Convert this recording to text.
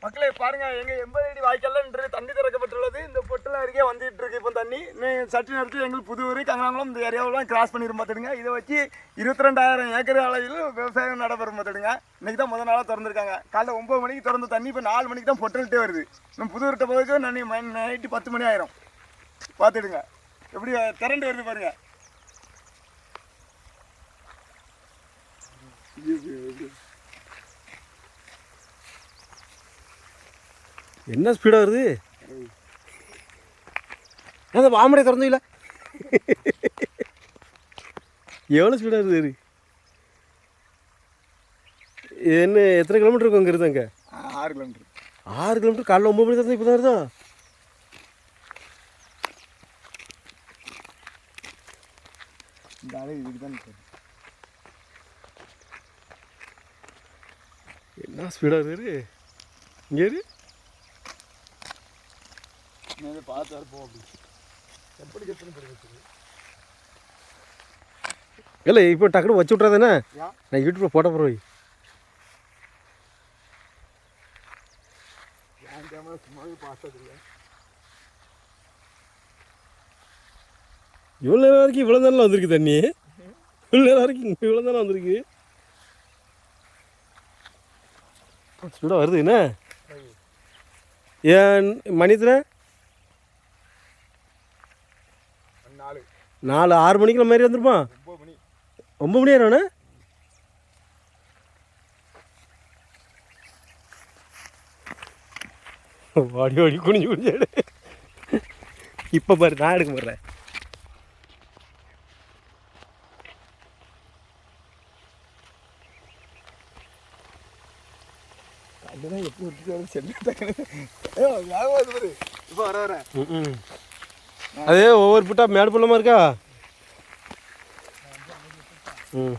மக்களே பாருங்க, எங்க 80 அடி வாய்க்கால்ல இன்று தண்ணி திறக்கப்பட்டுள்ளது. இந்த பொட்டில் அருகே வந்துட்டு இருக்கு இப்போ தண்ணி. சற்று நேரத்தில் எங்களுக்கு புதுவூர் கங்கனாங்குளம் இந்த ஏரியாவெல்லாம் கிராஸ் பண்ணிடும் பார்த்துடுங்க. இதை வச்சு 22,000 ஏக்கர் அளவில் விவசாயம் நடைபெறும் பார்த்துடுங்க. இன்னைக்கு தான் முதல் நாளாக திறந்துருக்காங்க. காலைல 9 மணிக்கு திறந்த தண்ணி இப்போ 4 மணிக்கு தான் பொட்டுக்கிட்டே வருது. நம்ம புதுவூர்கிட்ட போகிறதுக்கு நைட்டு 10 மணி ஆயிரும். பார்த்துடுங்க எப்படி திரண்டு வருது பாருங்க. என்ன ஸ்பீடாக வருது? அந்த வாமடை திறந்து இல்லை எவ்வளோ ஸ்பீடாக வருது? என்ன எத்தனை கிலோமீட்டர் இருக்கும் அங்கே இருந்து? அங்கே 6 கிலோமீட்டர். 6 கிலோமீட்டர். காலைல 9 மணி திறந்து இப்போ தான் வருதா? இந்த அலை இதுக்கு தான் என்ன ஸ்பீடாக வருது? இங்கே இரு பார்த்து வரப்போம். அப்படி எப்படி கற்றுன்னு தெரிவிச்சு இல்லை இப்போ டக்குனு வச்சு விட்றாதானே? நான் யூடியூப்பில் போட்ட போகிறோம். என் கேமரா சும்மாவே பார்த்தது இல்லை. இவ்வளோ நேரம் வரைக்கும் இவ்வளோ நேரம் வந்திருக்கு தண்ணி. இவ்வளோ நேரம் வரைக்கும் இவ்வளோ நேரம் வந்திருக்கு. ஸ்பீடாக வருது என்ன? ஏன் மணித்துல 4 6 மணிக்குள்ள மாதிரி வந்துருப்பான். 9 மணி ஆயிரம்ண்ணே. வாடி வாடி குனிஞ்சு குனிஞ்சாடு. இப்போ பாரு நான் எடுக்க போடுறேன். அதுதான் எப்படி விட்டுட்டு சென்னை இப்போ வர அதே ஒவ்வொரு புட்டா மேடு பள்ளமாக இருக்கா? ம்